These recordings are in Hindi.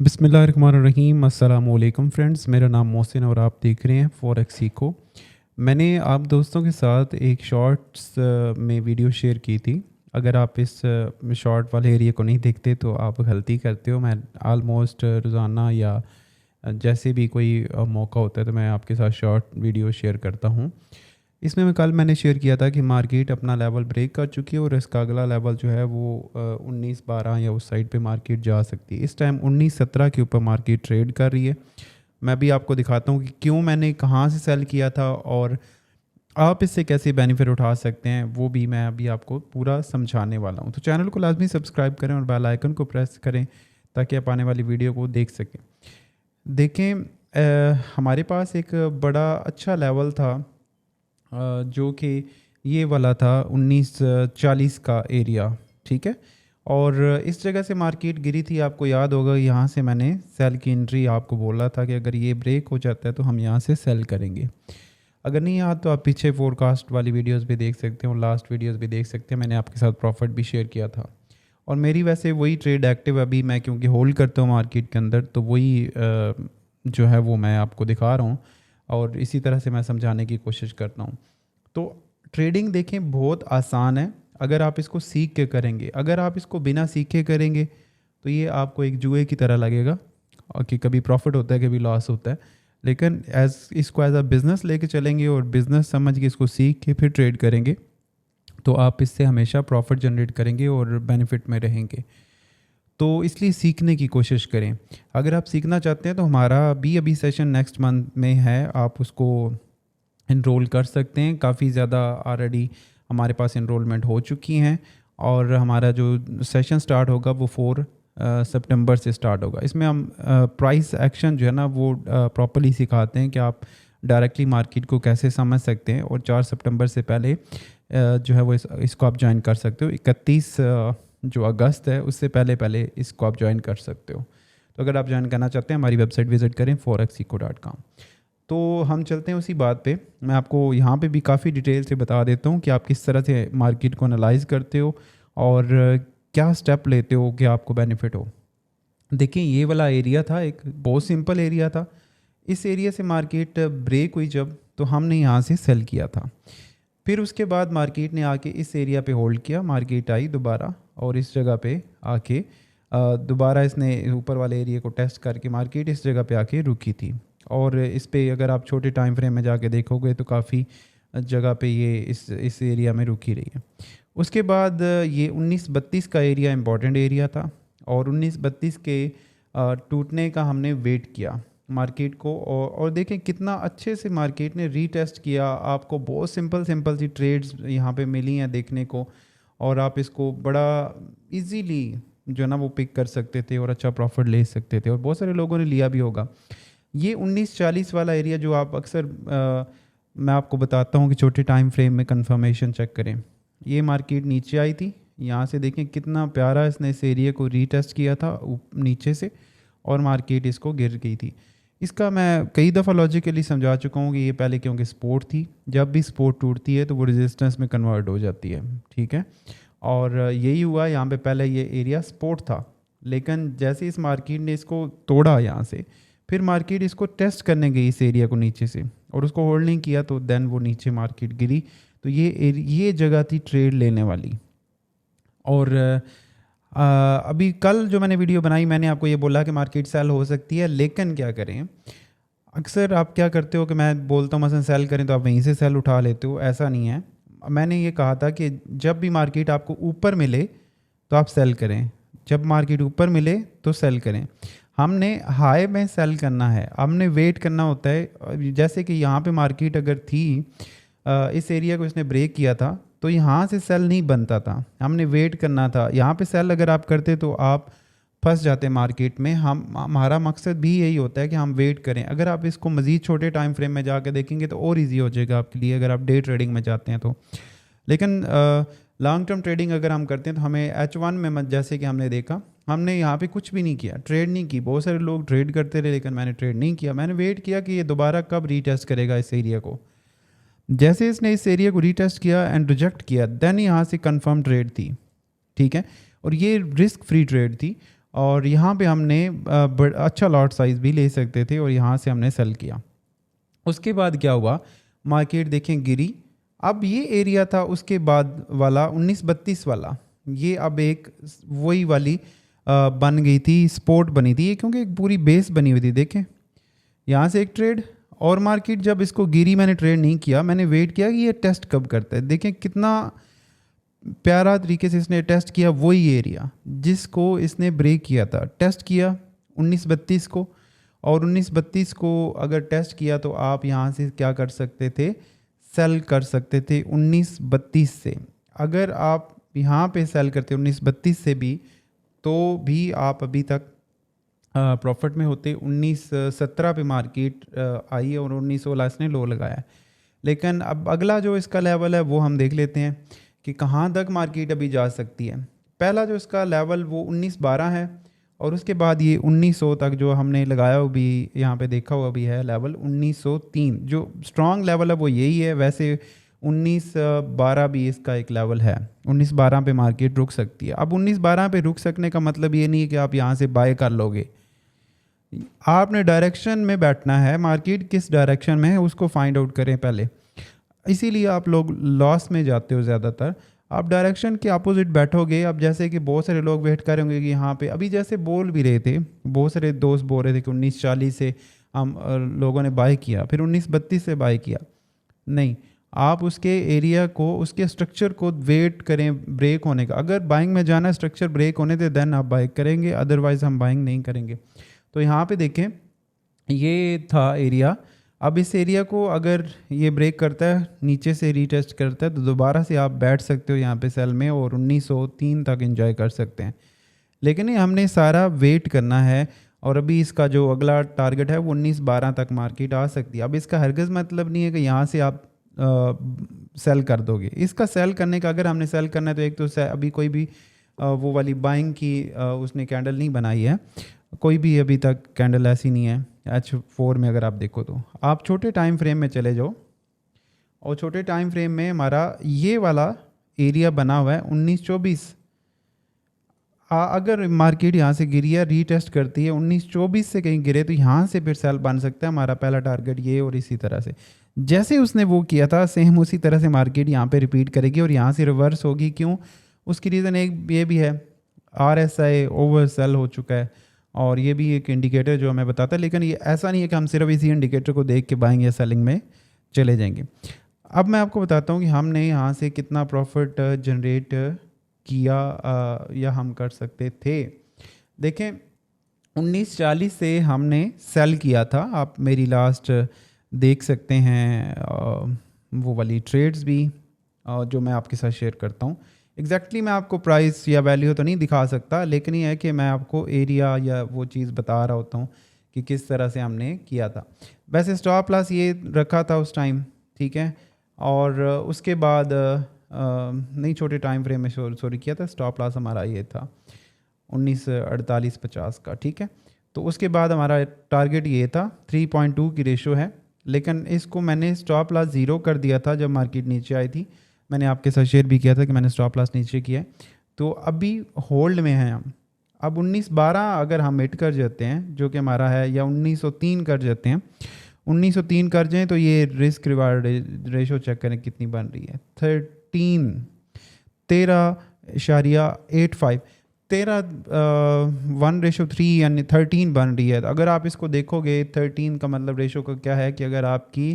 बिस्मिल्लाहिर्रहमानिर्रहीम अस्सलाम वालेकुम फ्रेंड्स, मेरा नाम मोहसिन और आप देख रहे हैं फॉरेक्स सीखो। मैंने आप दोस्तों के साथ एक शॉर्ट्स में वीडियो शेयर की थी। अगर आप इस शॉर्ट वाले एरिया को नहीं देखते तो आप गलती करते हो। मैं आलमोस्ट रोज़ाना या जैसे भी कोई मौका होता है तो मैं आपके साथ शॉर्ट वीडियो शेयर करता हूँ। इसमें मैंने शेयर किया था कि मार्केट अपना लेवल ब्रेक कर चुकी है और इसका अगला लेवल जो है वो 19-12 या उस साइड पे मार्केट जा सकती है। इस टाइम 19-17 के ऊपर मार्केट ट्रेड कर रही है। मैं भी आपको दिखाता हूँ कि क्यों मैंने कहाँ से सेल किया था और आप इससे कैसे बेनिफिट उठा सकते हैं, वो भी मैं अभी आपको पूरा समझाने वाला हूँ। तो चैनल को लाजमी सब्सक्राइब करें और बेल आइकन को प्रेस करें ताकि आप आने वाली वीडियो को देख सकें। देखें, हमारे पास एक बड़ा अच्छा लेवल था जो कि ये वाला था 1940 का एरिया, ठीक है। और इस जगह से मार्केट गिरी थी, आपको याद होगा। यहाँ से मैंने सेल की एंट्री आपको बोला था कि अगर ये ब्रेक हो जाता है तो हम यहाँ से सेल करेंगे। अगर नहीं याद तो आप पीछे फोरकास्ट वाली वीडियोस भी देख सकते हो, लास्ट वीडियोस भी देख सकते हैं। मैंने आपके साथ प्रॉफिट भी शेयर किया था और मेरी वैसे वही ट्रेड एक्टिव अभी मैं क्योंकि होल्ड करता हूँ मार्केट के अंदर, तो वही जो है वो मैं आपको दिखा रहा हूँ और इसी तरह से मैं समझाने की कोशिश करता हूँ। तो ट्रेडिंग देखें बहुत आसान है अगर आप इसको सीख के करेंगे। अगर आप इसको बिना सीखे करेंगे तो ये आपको एक जुए की तरह लगेगा और कि कभी प्रॉफिट होता है कभी लॉस होता है। लेकिन इसको एज अ बिज़नेस लेके चलेंगे और बिज़नेस समझ के इसको सीख के फिर ट्रेड करेंगे तो आप इससे हमेशा प्रॉफिट जनरेट करेंगे और बेनिफिट में रहेंगे। तो इसलिए सीखने की कोशिश करें। अगर आप सीखना चाहते हैं तो हमारा भी अभी सेशन नेक्स्ट मंथ में है, आप उसको इनरोल कर सकते हैं। काफ़ी ज़्यादा ऑलरेडी हमारे पास इनरोलमेंट हो चुकी हैं और हमारा जो सेशन स्टार्ट होगा वो 4 सितंबर से स्टार्ट होगा। इसमें हम प्राइस एक्शन जो है ना वो प्रॉपर्ली सिखाते हैं कि आप डायरेक्टली मार्केट को कैसे समझ सकते हैं और 4 सितंबर से पहले जो है वो इसको आप ज्वाइन कर सकते हो। 31 जो अगस्त है उससे पहले इसको आप ज्वाइन कर सकते हो। तो अगर आप ज्वाइन करना चाहते हैं हमारी वेबसाइट विज़िट करें forexico.com। तो हम चलते हैं उसी बात पे। मैं आपको यहाँ पे भी काफ़ी डिटेल से बता देता हूँ कि आप किस तरह से मार्केट को एनालाइज करते हो और क्या स्टेप लेते हो कि आपको बेनिफिट हो। देखिए, ये वाला एरिया था, एक बहुत सिंपल एरिया था। इस एरिया से मार्केट ब्रेक हुई जब, तो हमने यहाँ से सेल किया था। फिर उसके बाद मार्केट ने आके इस एरिया पे होल्ड किया, मार्केट आई दोबारा और इस जगह पे आके दोबारा इसने ऊपर वाले एरिया को टेस्ट करके मार्केट इस जगह पे आके रुकी थी। और इस पे अगर आप छोटे टाइम फ्रेम में जाके देखोगे तो काफ़ी जगह पे ये इस एरिया में रुकी रही है। उसके बाद ये 1932 का एरिया इम्पॉर्टेंट एरिया था और 1932 के टूटने का हमने वेट किया मार्केट को और देखें कितना अच्छे से मार्केट ने रीटेस्ट किया। आपको बहुत सिंपल सी ट्रेड्स यहाँ पे मिली हैं देखने को और आप इसको बड़ा इजीली जो है ना वो पिक कर सकते थे और अच्छा प्रॉफिट ले सकते थे और बहुत सारे लोगों ने लिया भी होगा। ये 1940 वाला एरिया जो आप अक्सर मैं आपको बताता हूँ कि छोटे टाइम फ्रेम में कंफर्मेशन चेक करें। ये मार्केट नीचे आई थी, यहाँ से देखें कितना प्यारा इसने इस एरिया को रीटेस्ट किया था नीचे से और मार्केट इसको गिर गई थी। इसका मैं कई दफ़ा लॉजिकली समझा चुका हूँ कि ये पहले क्योंकि सपोर्ट थी, जब भी सपोर्ट टूटती है तो वो रेजिस्टेंस में कन्वर्ट हो जाती है, ठीक है। और यही हुआ, यहाँ पे पहले ये एरिया सपोर्ट था लेकिन जैसे इस मार्केट ने इसको तोड़ा यहाँ से, फिर मार्केट इसको टेस्ट करने गई इस एरिया को नीचे से और उसको होल्ड नहीं किया तो देन वो नीचे मार्केट गिरी। तो ये जगह थी ट्रेड लेने वाली। और अभी कल जो मैंने वीडियो बनाई मैंने आपको ये बोला कि मार्केट सेल हो सकती है, लेकिन क्या करें, अक्सर आप क्या करते हो कि मैं बोलता हूँ मसलन सेल करें तो आप वहीं से सेल उठा लेते हो। ऐसा नहीं है। मैंने ये कहा था कि जब भी मार्केट आपको ऊपर मिले तो आप सेल करें, जब मार्केट ऊपर मिले तो सेल करें। हमने हाई में सेल करना है, हमने वेट करना होता है। जैसे कि यहाँ पे मार्केट अगर थी, इस एरिया को इसने ब्रेक किया था तो यहाँ से सेल नहीं बनता था, हमने वेट करना था। यहाँ पे सेल अगर आप करते तो आप फंस जाते मार्केट में। हमारा मकसद भी यही होता है कि हम वेट करें। अगर आप इसको मज़ीद छोटे टाइम फ्रेम में जाकर देखेंगे तो और इजी हो जाएगा आपके लिए अगर आप डे ट्रेडिंग में जाते हैं तो। लेकिन लॉन्ग टर्म ट्रेडिंग अगर हम करते हैं तो हमें H1 में जैसे कि हमने देखा, हमने यहाँ पे कुछ भी नहीं किया, ट्रेड नहीं की। बहुत सारे लोग ट्रेड करते रहे लेकिन मैंने ट्रेड नहीं किया। मैंने वेट किया कि ये दोबारा कब रीटेस्ट करेगा इस एरिया को। जैसे इसने इस एरिया को रीटेस्ट किया एंड रिजेक्ट किया, देन यहाँ से कंफर्म ट्रेड थी, ठीक है। और ये रिस्क फ्री ट्रेड थी और यहाँ पे हमने अच्छा लॉट साइज़ भी ले सकते थे और यहाँ से हमने सेल किया। उसके बाद क्या हुआ, मार्केट देखें गिरी। अब ये एरिया था उसके बाद वाला 1932 वाला, ये अब एक वही वाली बन गई थी, स्पोर्ट बनी थी ये, क्योंकि एक पूरी बेस बनी हुई थी। देखें यहाँ से एक ट्रेड, और मार्केट जब इसको गिरी मैंने ट्रेड नहीं किया, मैंने वेट किया कि ये टेस्ट कब करता है। देखें कितना प्यारा तरीके से इसने टेस्ट किया, वही एरिया जिसको इसने ब्रेक किया था, टेस्ट किया 1932 को। और 1932 को अगर टेस्ट किया तो आप यहाँ से क्या कर सकते थे, सेल कर सकते थे 1932 से। अगर आप यहाँ पे सेल करते 1932 से भी, तो भी आप अभी तक प्रॉफिट में होते। 1917 पे मार्केट आई और 1916 इसने लो लगाया। लेकिन अब अगला जो इसका लेवल है वो हम देख लेते हैं कि कहाँ तक मार्केट अभी जा सकती है। पहला जो इसका लेवल वो 1912 है, और उसके बाद ये 1900 तक जो हमने लगाया वो भी यहाँ पे देखा हुआ भी है लेवल 1903। जो स्ट्रॉन्ग लेवल है वो यही है। वैसे 1912 भी इसका एक लेवल है, 1912 पे मार्केट रुक सकती है। अब 1912 पे रुक सकने का मतलब ये नहीं है कि आप यहाँ से बाय कर लोगे, आपने डायरेक्शन में बैठना है, मार्केट किस डायरेक्शन में है उसको फाइंड आउट करें पहले। इसीलिए आप लोग लॉस में जाते हो ज़्यादातर, आप डायरेक्शन के अपोजिट बैठोगे। अब जैसे कि बहुत सारे लोग वेट कर होंगे कि यहाँ पे अभी जैसे बोल भी रहे थे, बहुत सारे दोस्त बोल रहे थे कि 1940 से हम लोगों ने बाय किया, फिर 1932 से बाय किया। नहीं, आप उसके एरिया को, उसके स्ट्रक्चर को वेट करें ब्रेक होने का। अगर बाइंग में जाना स्ट्रक्चर ब्रेक होने दे देन आप बाइंग करेंगे, अदरवाइज़ हम बाइंग नहीं करेंगे। तो यहाँ पे देखें ये था एरिया। अब इस एरिया को अगर ये ब्रेक करता है, नीचे से रीटेस्ट करता है, तो दोबारा से आप बैठ सकते हो यहाँ पे सेल में और 1903 तक एंजॉय कर सकते हैं। लेकिन ये हमने सारा वेट करना है, और अभी इसका जो अगला टारगेट है वो 1912 तक मार्केट आ सकती है। अब इसका हरगिज़ मतलब नहीं है कि यहाँ से आप सेल कर दोगे। इसका सेल करने का, अगर हमने सेल करना है तो एक तो अभी कोई भी वो वाली बाइंग की उसने कैंडल नहीं बनाई है, कोई भी अभी तक कैंडल ऐसी नहीं है। H4 में अगर आप देखो तो आप छोटे टाइम फ्रेम में चले जाओ, और छोटे टाइम फ्रेम में हमारा ये वाला एरिया बना हुआ है 1924। अगर मार्केट यहाँ से गिरी है, रीटेस्ट करती है 1924 से कहीं गिरे, तो यहाँ से फिर सेल बन सकता है हमारा पहला टारगेट ये। और इसी तरह से जैसे उसने वो किया था सेम उसी तरह से मार्केट यहाँ पे रिपीट करेगी और यहाँ से रिवर्स होगी। क्यों? उसकी रीज़न एक ये भी है, RSI ओवर सेल हो चुका है, और ये भी एक इंडिकेटर जो हमें बताता है। लेकिन ये ऐसा नहीं है कि हम सिर्फ इसी इंडिकेटर को देख के बाइंग या सेलिंग में चले जाएंगे। अब मैं आपको बताता हूँ कि हमने यहाँ से कितना प्रॉफिट जनरेट किया या हम कर सकते थे। देखें 1940 से हमने सेल किया था, आप मेरी लास्ट देख सकते हैं वो वाली ट्रेड्स भी जो मैं आपके साथ शेयर करता हूँ। एग्जैक्टली मैं आपको प्राइस या वैल्यू तो नहीं दिखा सकता, लेकिन ये है कि मैं आपको एरिया या वो चीज़ बता रहा होता हूँ कि किस तरह से हमने किया था। वैसे स्टॉप लॉस ये रखा था उस टाइम, ठीक है, और उसके बाद नहीं छोटे टाइम फ्रेम में सॉरी किया था। स्टॉप लॉस हमारा ये था 1948-50 का, ठीक है। तो उसके बाद हमारा टारगेट ये था 3.2 की रेशो है, लेकिन इसको मैंने स्टॉप लॉस 0 कर दिया था जब मार्केट नीचे आई थी। मैंने आपके साथ शेयर भी किया था कि मैंने स्टॉप लॉस नीचे किया है। तो अभी होल्ड में हैं हम। अब 1912 अगर हम हिट कर जाते हैं जो कि हमारा है, या 1903 कर जाते हैं, 1903 कर जाएँ तो ये रिस्क रिवार्ड रेशो चेक करें कितनी बन रही है, 13.85, 1:3 यानी 13 बन रही है। अगर आप इसको देखोगे 13 का मतलब रेशो का क्या है कि अगर आपकी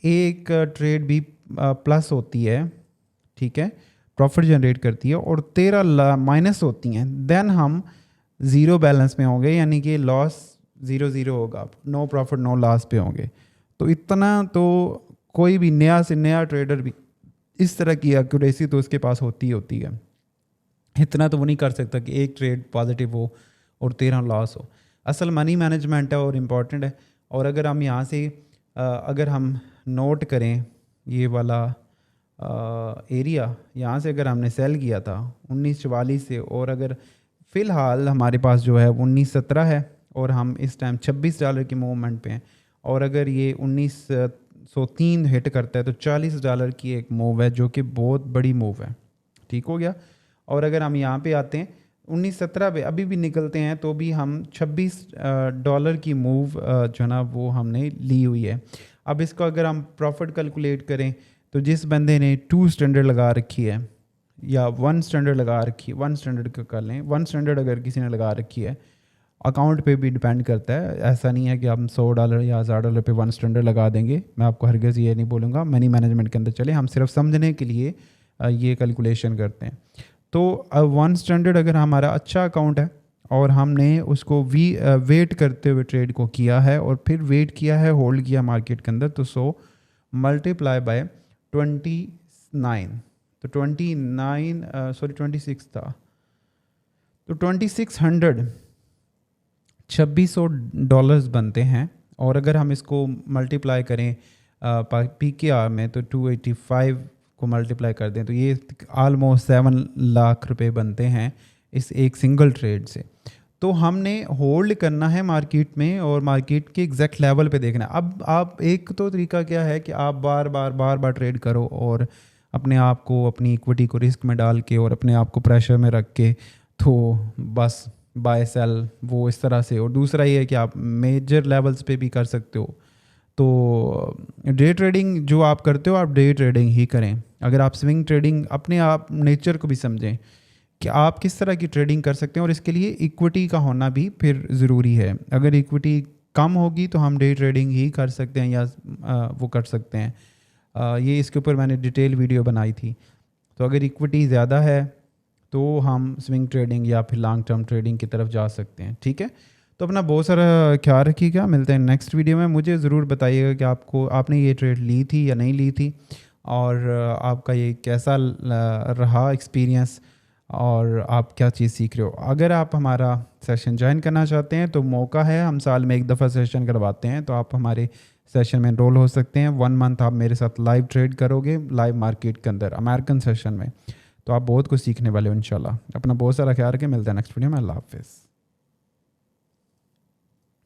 एक ट्रेड भी प्लस होती है, ठीक है, प्रॉफिट जनरेट करती है, और 13 माइनस होती हैं, देन हम ज़ीरो बैलेंस में होंगे, यानी कि लॉस 0-0 होगा, नो प्रॉफिट नो लॉस पे होंगे। तो इतना तो कोई भी नया से नया ट्रेडर भी इस तरह की एक्यूरेसी तो उसके पास होती है। इतना तो वो नहीं कर सकता कि एक ट्रेड पॉजिटिव हो और 13 लॉस हो। असल मनी मैनेजमेंट है और इम्पॉर्टेंट है। और अगर हम यहाँ से अगर हम नोट करें ये वाला एरिया, यहाँ से अगर हमने सेल किया था 1944 से, और अगर फ़िलहाल हमारे पास जो है 1917 है, और हम इस टाइम $26 की मूवमेंट पे हैं, और अगर ये 1903 हिट करता है तो $40 की एक मूव है जो कि बहुत बड़ी मूव है, ठीक हो गया। और अगर हम यहाँ पे आते हैं 19-17 पे अभी भी निकलते हैं तो भी हम $26 की मूव जो है ना वो हमने ली हुई है। अब इसको अगर हम प्रॉफिट कैलकुलेट करें तो जिस बंदे ने 2 स्टैंडर्ड लगा रखी है या 1 स्टैंडर्ड लगा रखी है, 1 स्टैंडर्ड का कर लें, 1 स्टैंडर्ड अगर किसी ने लगा रखी है, अकाउंट पे भी डिपेंड करता है। ऐसा नहीं है कि हम $100 या $1000 पे 1 स्टैंडर्ड लगा देंगे। मैं आपको हरगिज़ ये नहीं बोलूँगा, मनी मैनेजमेंट के अंदर चले, हम सिर्फ समझने के लिए ये कैलकुलेशन करते हैं। तो 1 स्टैंडर्ड अगर हमारा अच्छा अकाउंट है और हमने उसको वेट करते हुए ट्रेड को किया है और फिर वेट किया है, होल्ड किया मार्केट के अंदर, तो 100 मल्टीप्लाई बाय 29, तो 26 था, तो $2600 बनते हैं। और अगर हम इसको मल्टीप्लाई करें PKR में तो 285 को मल्टीप्लाई कर दें तो ये आलमोस्ट 7 लाख रुपए बनते हैं इस एक सिंगल ट्रेड से। तो हमने होल्ड करना है मार्केट में और मार्केट के एग्जैक्ट लेवल पे देखना है। अब आप एक तो तरीका क्या है कि आप बार बार ट्रेड करो और अपने आप को, अपनी इक्विटी को रिस्क में डाल के और अपने आप को प्रेशर में रख के तो बस बाय सेल वो इस तरह से। और दूसरा ये है कि आप मेजर लेवल्स पे भी कर सकते हो। तो डे ट्रेडिंग जो आप करते हो आप डे ट्रेडिंग ही करें। अगर आप स्विंग ट्रेडिंग, अपने आप नेचर को भी समझें कि आप किस तरह की ट्रेडिंग कर सकते हैं और इसके लिए इक्विटी का होना भी फिर ज़रूरी है। अगर इक्विटी कम होगी तो हम डे ट्रेडिंग ही कर सकते हैं या वो कर सकते हैं। ये इसके ऊपर मैंने डिटेल वीडियो बनाई थी। तो अगर इक्विटी ज़्यादा है तो हम स्विंग ट्रेडिंग या फिर लॉन्ग टर्म ट्रेडिंग की तरफ जा सकते हैं। ठीक है, तो अपना बहुत सारा ख्याल रखिएगा। मिलते हैं नेक्स्ट वीडियो में। मुझे ज़रूर बताइएगा कि आपने ये ट्रेड ली थी या नहीं ली थी और आपका ये कैसा रहा एक्सपीरियंस और आप क्या चीज़ सीख रहे हो। अगर आप हमारा सेशन ज्वाइन करना चाहते हैं तो मौका है, हम साल में 1 दफ़ा सेशन करवाते हैं, तो आप हमारे सेशन में एनरोल हो सकते हैं। 1 मंथ आप मेरे साथ लाइव ट्रेड करोगे लाइव मार्केट के अंदर अमेरिकन सेशन में, तो आप बहुत कुछ सीखने वाले हो इंशाल्लाह। अपना बहुत सारा ख्याल रखें। मिलते हैं नेक्स्ट वीडियो में। अल्लाह हाफ़िज़।